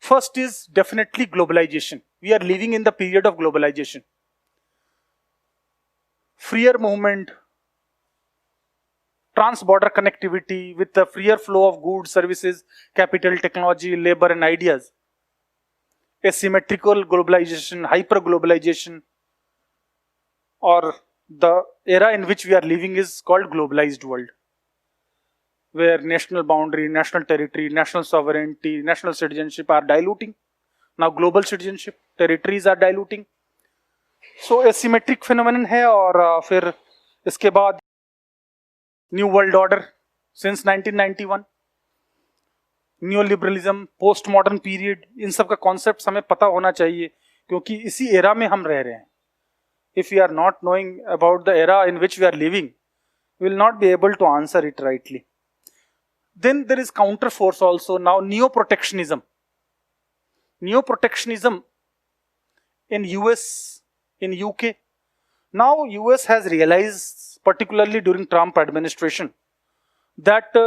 First is definitely globalization. We are living in the period of globalization. Freer movement, trans-border connectivity with the freer flow of goods, services, capital, technology, labor and ideas. Asymmetrical globalization, hyper-globalization, or the era in which we are living is called globalized world, where national boundary, national territory, national sovereignty, national citizenship are diluting. Now global citizenship, territories are diluting. So asymmetric phenomenon है और फिर इसके बाद new world order since 1991, neoliberalism, post modern period, इन सब का concept हमें पता होना चाहिए क्योंकि इसी एरा में हम रह रहे हैं. If we are not knowing about the era in which we are living, we will not be able to answer it rightly. Then there is counter force also. Now neo-protectionism. Neo-protectionism in US, in UK. Now US has realized, particularly during Trump administration, that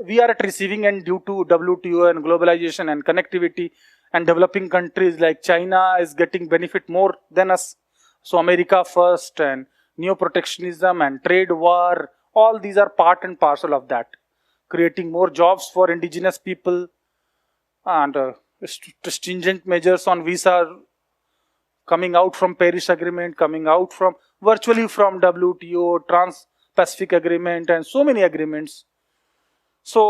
we are at receiving end due to WTO and globalization and connectivity, and developing countries like China is getting benefit more than us. So America first and neo-protectionism and trade war, all these are part and parcel of that. Creating more jobs for indigenous people and stringent measures on visa, coming out from Paris Agreement, coming out from virtually from WTO, Trans-Pacific Agreement and so many agreements. So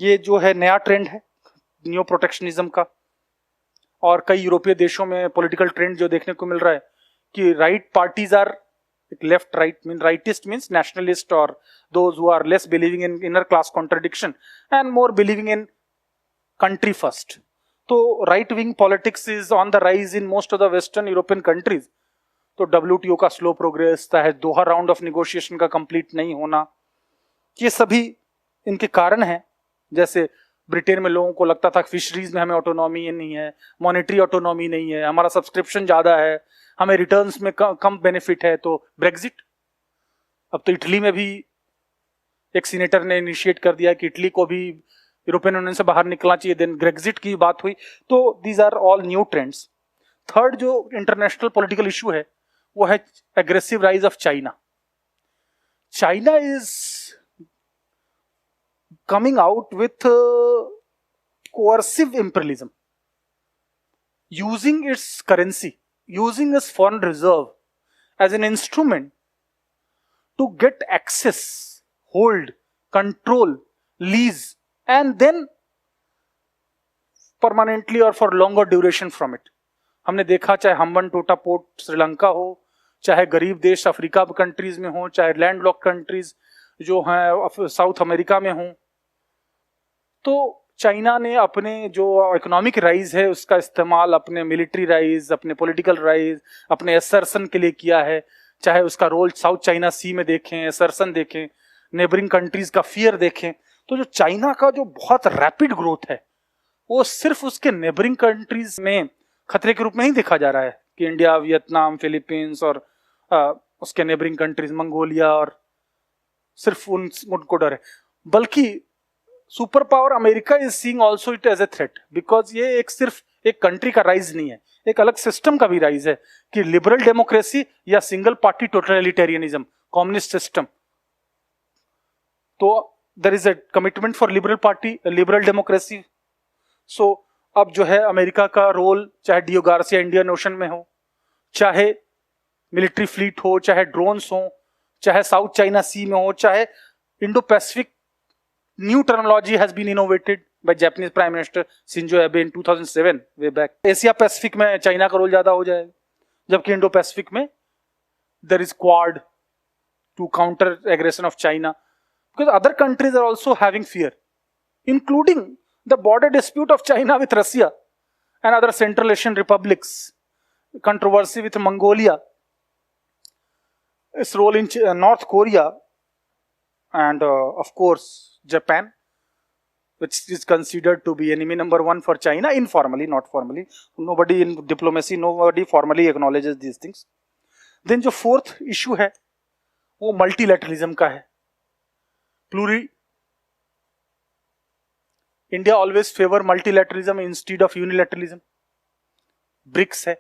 ये जो है नया trend है new protectionism का. और कई यूरोपीय देशों में पॉलिटिकल ट्रेंड जो देखने को मिल रहा है कि right parties are left right mean rightist means nationalist और those who are less believing in inner class contradiction and more believing in country first. तो right wing politics is on the rise in most of the western European countries. तो WTO का slow progress, चाहे Doha round of negotiation का complete नहीं होना, ये सभी इनके कारण हैं. जैसे ब्रिटेन में लोगों को लगता था फिशरीज में हमें ऑटोनॉमी नहीं है, मॉनेटरी ऑटोनॉमी नहीं है, हमारा सब्सक्रिप्शन ज्यादा है, हमें रिटर्न्स में कम बेनिफिट है, तो ब्रेग्जिट. अब तो इटली में भी एक सीनेटर ने इनिशिएट कर दिया कि इटली को भी यूरोपियन यूनियन से बाहर निकलना चाहिए. देन ब्रेग्जिट की बात हुई. तो these are all new trends. Third जो इंटरनेशनल पॉलिटिकल इशू है वो है aggressive rise of China. China is coming out with coercive imperialism, using its currency, using its foreign reserve as an instrument to get access, hold, control, lease, and then permanently or for longer duration from it. हमने देखा चाहे हम्बन टोटा port Sri Lanka हो, चाहे गरीब देश Africa countries में हो, चाहे लैंडलॉक कंट्रीज जो हैं साउथ अमेरिका में हो, तो चाइना ने अपने जो इकोनॉमिक राइज है उसका इस्तेमाल अपने मिलिट्री राइज, अपने पॉलिटिकल राइज, अपने असर्सन के लिए किया है. चाहे उसका रोल साउथ चाइना सी में देखें, असर्सन देखें, नेबरिंग कंट्रीज का फियर देखें, तो जो चाइना का जो बहुत रैपिड ग्रोथ है वो सिर्फ उसके नेबरिंग कंट्रीज में खतरे के रूप में ही देखा जा रहा है कि इंडिया, वियतनाम, फिलीपींस और उसके नेबरिंग कंट्रीज मंगोलिया, और सिर्फ उनको डर है. बल्कि super power America is seeing also it as a threat, because ये एक सिर्फ एक कंट्री का राइज नहीं है, एक अलग सिस्टम का भी राइज है कि लिबरल डेमोक्रेसी या single party totalitarianism, communist system. तो there is a commitment for liberal party, liberal democracy. So अब जो है अमेरिका का रोल, चाहे डियो गार्सिया इंडियन ओशन में हो, चाहे मिलिट्री फ्लीट हो, चाहे ड्रोन्स हो, चाहे साउथ चाइना सी में हो, चाहे Indo Pacific, new terminology has been innovated by Japanese Prime Minister Shinzo Abe in 2007 way back. Asia Pacific में चाइना का रोल ज्यादा हो जाएगा, जबकि इंडो पैसिफिक में there is Quad to counter aggression of China, because other countries are also having fear, including the border dispute of China with Russia and other Central Asian republics, controversy with Mongolia, its role in North Korea, and of course Japan, which is considered to be enemy number one for China, informally, not formally. Nobody in diplomacy, nobody formally acknowledges these things. Then जो fourth issue है वो multilateralism का है. India always favour multilateralism instead of unilateralism. BRICS है,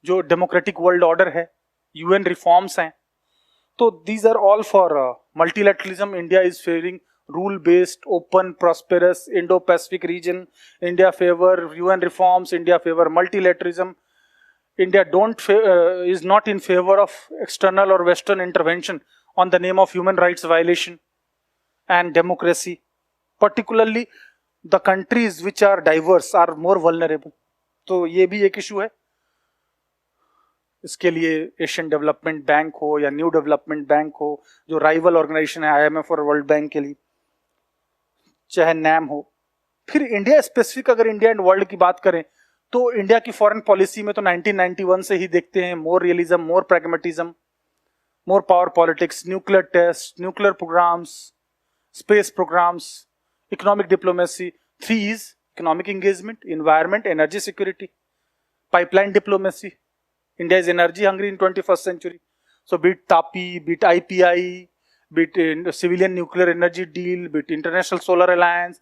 जो democratic world order है, UN reforms हैं, तो these are all for multilateralism. India is favouring rule based open prosperous Indo Pacific region. India favor UN reforms, India favor multilateralism. India is not in favor of external or western intervention on the name of human rights violation and democracy. Particularly the countries which are diverse are more vulnerable. तो ये भी एक issue है। इसके लिए Asian development bank हो या new development bank हो, जो राइवल ऑर्गेनाइजेशन है IMF और वर्ल्ड बैंक के लिए, चाहे नैम हो। फिर इंडिया स्पेसिफिक अगर इंडिया एंड वर्ल्ड की बात करें तो इंडिया की फॉरेन पॉलिसी में तो 1991 से ही देखते हैं more realism, more pragmatism, more power politics, nuclear test, nuclear programmes, space programmes, economic diplomacy, 3 economic engagement, environment, energy security, pipeline diplomacy. India is energy hungry in 21st century. So be it TAPI, be it IPI, be it civilian nuclear energy deal, be it international solar alliance,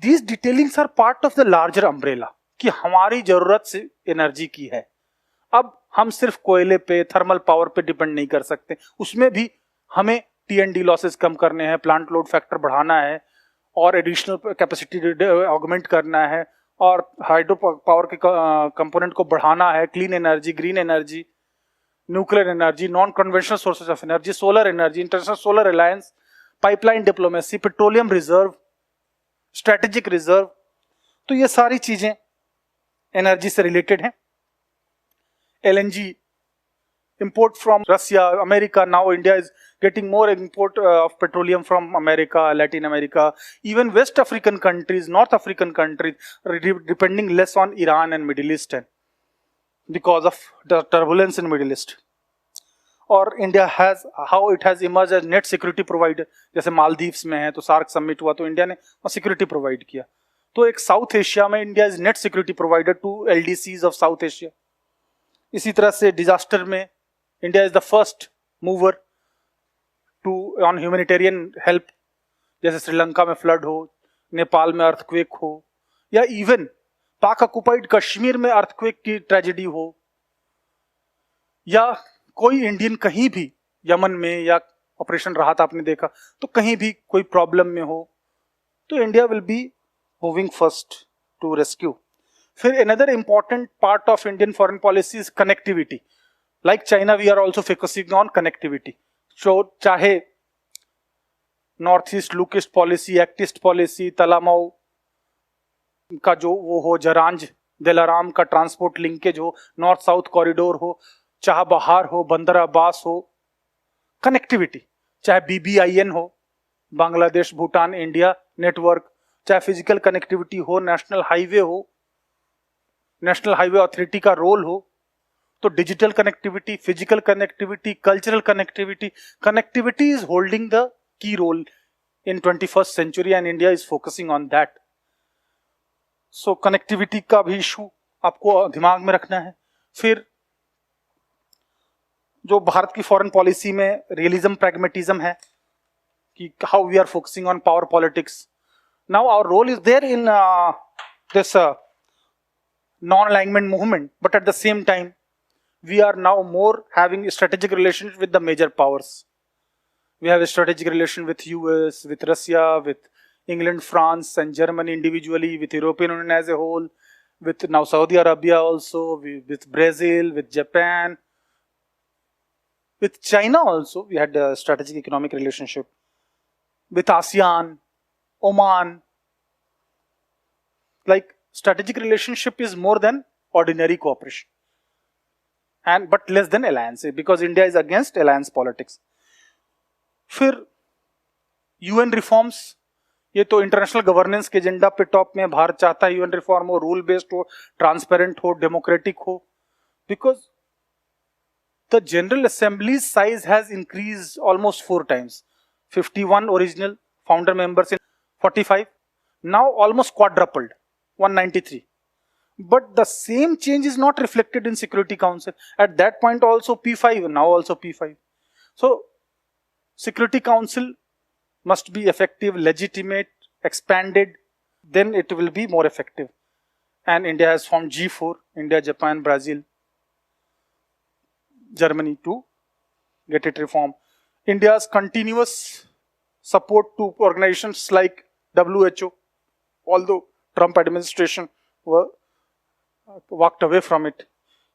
these detailings are part of the larger umbrella कि हमारी जरूरत से energy की है। अब हम सिर्फ कोयले पे, थर्मल पावर पे डिपेंड नहीं कर सकते, उसमें भी हमें T&D लॉसेस कम करने हैं, प्लांट लोड फैक्टर बढ़ाना है और एडिशनल कैपेसिटी ऑगमेंट करना है और हाइड्रो पावर के कंपोनेंट को बढ़ाना है, clean energy, green energy, nuclear energy, non conventional sources of energy, solar energy, international solar alliance, pipeline diplomacy, petroleum reserve, strategic reserve. तो ये सारी चीजें एनर्जी से रिलेटेड हैं। LNG import from Russia, America, now India is getting more import of petroleum from America, Latin America, even West African countries, North African countries, depending less on Iran and Middle East because of the turbulence in Middle East. और India has how it has emerge as net security provider, जैसे मालदीव्स में है तो SAARC summit हुआ तो India ने security provide किया। तो एक साउथ एशिया में India is net security provider to LDCs of South Asia. इसी तरह से डिजास्टर में India is the first mover to on humanitarian help, जैसे श्रीलंका में फ्लड हो, नेपाल में अर्थक्वेक हो, या इवन पाक ऑक्युपाइड कश्मीर में अर्थक्वेक की ट्रेजेडी हो, या कोई इंडियन कहीं भी यमन में या ऑपरेशन राहत आपने देखा तो कहीं भी कोई प्रॉब्लम में हो तो India will be moving first to rescue. फिर another important part of Indian foreign policy is connectivity. Like China we are also focusing on connectivity. So चाहे north east look east policy, act east policy, तलामाऊ का जो वो हो, जरांज दिलाराम का transport linkage हो, north south corridor हो, चाहे बहार हो, बंदर अब्बास हो, कनेक्टिविटी, चाहे BBIN हो, बांग्लादेश भूटान इंडिया नेटवर्क, चाहे फिजिकल कनेक्टिविटी हो, नेशनल हाईवे हो, नेशनल हाईवे अथॉरिटी का रोल हो, तो digital connectivity, physical connectivity, cultural connectivity, connectivity is holding the key role in 21st century and India is focusing on that. So connectivity का भी issue आपको दिमाग में रखना है। फिर जो भारत की फॉरेन पॉलिसी में रियलिज्म प्रैग्मेटिज्म है कि how we are focusing on power politics. Now our role is there in this non alignment movement, but at the same time we are now more having a strategic relationship with the major powers. We have a strategic relation with US, with Russia, with England, France and Germany individually, with European Union as a whole, with now Saudi Arabia also, with Brazil, with Japan, with China also. We had a strategic economic relationship with ASEAN, Oman. Like strategic relationship is more than ordinary cooperation. And but less than alliance, because India is against alliance politics. फिर UN reforms, ये तो international governance के agenda पे top में भारत चाहता है UN reform हो, rule based हो, ट्रांसपेरेंट हो, डेमोक्रेटिक हो, because the general assembly size has increase almost 4 times. 51 original founder members in 45, now almost quadrupled, 193. But the same change is not reflected in Security Council. At that point also P5, now also P5. So Security Council must be effective, legitimate, expanded, then it will be more effective. And India has formed G4, India, Japan, Brazil, Germany to get it reformed. India's continuous support to organizations like WHO, although Trump administration walked away from it.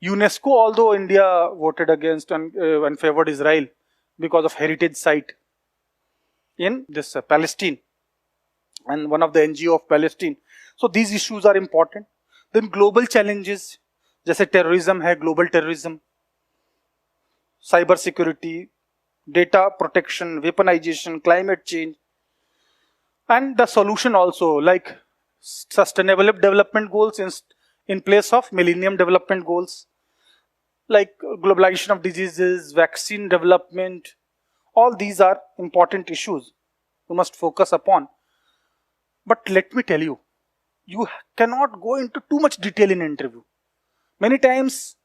UNESCO, although India voted against and favored Israel because of heritage site in this Palestine and one of the NGO of Palestine. So these issues are important. Then global challenges, जैसे terrorism है, global terrorism, cyber security, data protection, weaponization, climate change, and the solution also like sustainable development goals in place of millennium development goals, like globalization of diseases, vaccine development. All these are important issues you must focus upon. But let me tell you, you cannot go into too much detail in interview. Many times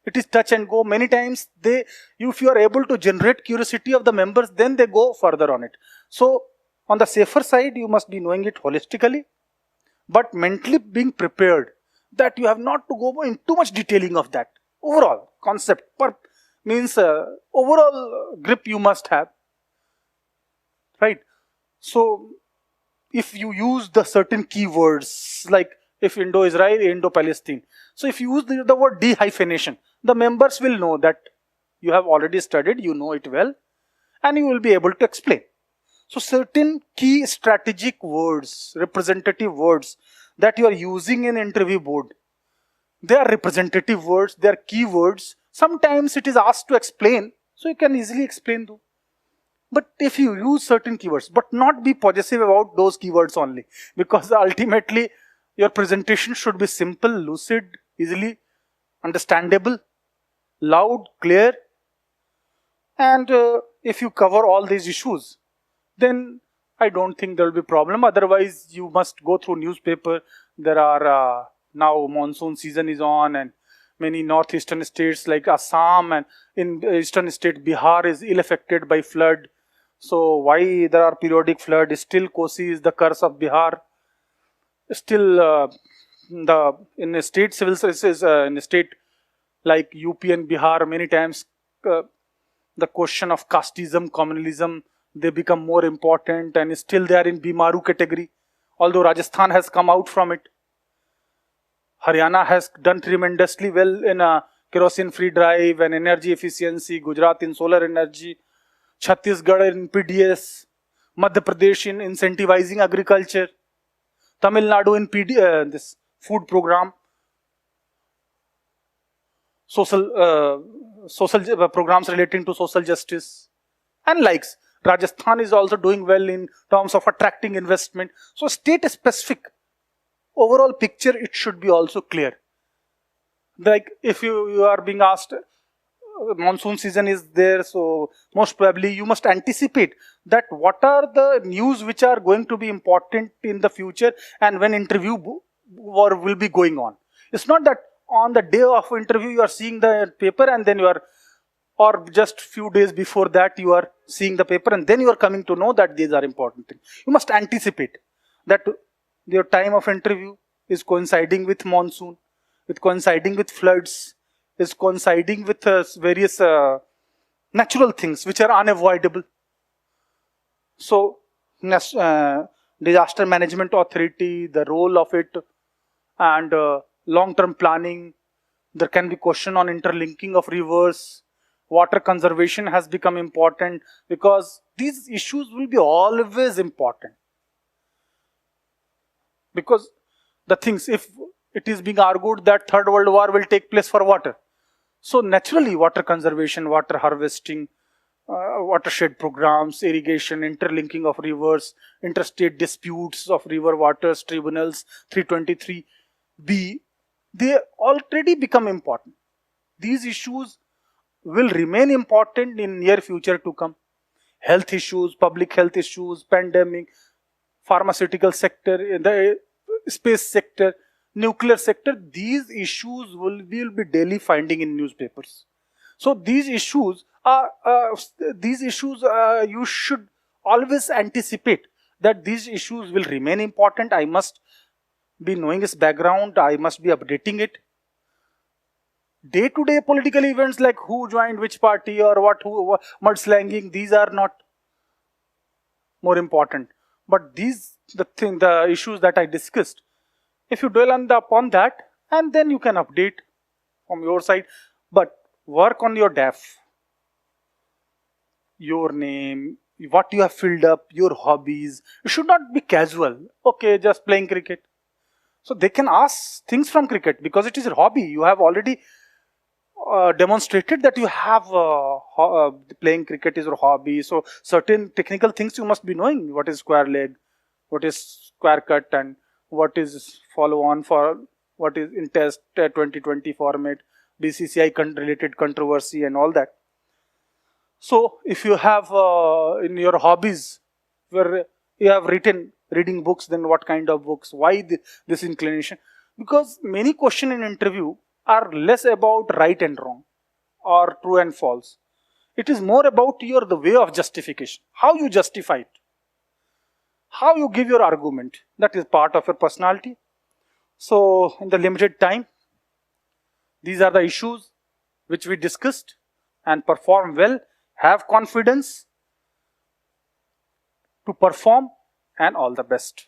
it is touch and go. Many times if you are able to generate curiosity of the members, then they go further on it. So on the safer side, you must be knowing it holistically, but mentally being prepared that you have not to go in too much detailing of that. Overall concept means overall grip you must have, right? So if you use the certain keywords, like if Indo-Israel, Indo-Palestine. So if you use the word de-hyphenation, the members will know that you have already studied, you know it well, and you will be able to explain. So certain key strategic words, representative words that you are using in interview board, they are representative words, they are key words. Sometimes it is asked to explain, so you can easily explain though. But if you use certain keywords, but not be possessive about those keywords only, because ultimately your presentation should be simple, lucid, easily understandable, loud, clear. And if you cover all these issues, then I don't think there will be a problem. Otherwise, you must go through newspaper. There are now monsoon season is on, and many northeastern states like Assam and in eastern state Bihar is ill affected by flood. So why there are periodic flood? Still Kosi is the curse of Bihar. Still in the state civil services in a state like UP and Bihar, many times the question of casteism, communalism, they become more important, and still they are in Bimaru category. Although Rajasthan has come out from it. Haryana has done tremendously well in a kerosene-free drive and energy efficiency. Gujarat in solar energy. Chhattisgarh in PDS. Madhya Pradesh in incentivizing agriculture. Tamil Nadu in this food program. Social programs relating to social justice and likes. Rajasthan is also doing well in terms of attracting investment. So state specific overall picture, it should be also clear. Like if you are being asked, monsoon season is there, so most probably you must anticipate that what are the news which are going to be important in the future and when interview will be going on. It's not that on the day of interview you are seeing the paper and then you are, or just few days before that you are seeing the paper and then you are coming to know that these are important things. You must anticipate that your time of interview is coinciding with monsoon, with coinciding with floods, is coinciding with various natural things which are unavoidable. So disaster management authority, the role of it, and long-term planning. There can be question on interlinking of rivers. Water conservation has become important because these issues will be always important. Because the things, if it is being argued that Third World War will take place for water. So naturally water conservation, water harvesting, watershed programs, irrigation, interlinking of rivers, interstate disputes of river waters, tribunals, 323B, they already become important. These issues will remain important in near future to come. Health issues, public health issues, pandemic, pharmaceutical sector, the space sector, nuclear sector, these issues will be daily finding in newspapers. So these issues are you should always anticipate that these issues will remain important. I must be knowing its background, I must be updating it. Day-to-day political events like who joined which party or what mudslanging, these are not more important. But these, the issues that I discussed, if you dwell upon that, and then you can update from your side, but work on your DAF, your name, what you have filled up, your hobbies. It should not be casual. Okay, just playing cricket. So they can ask things from cricket because it is a hobby. You have already demonstrated that you have playing cricket is your hobby. So certain technical things you must be knowing. What is square leg, what is square cut, and what is follow on for what is in test 2020 format, BCCI related controversy and all that. So if you have in your hobbies where you have written reading books, then what kind of books, why this inclination? Because many questions in interview are less about right and wrong or true and false. It is more about the way of justification, how you justify it, how you give your argument. That is part of your personality. So in the limited time, these are the issues which we discussed, and perform well, have confidence to perform, and all the best.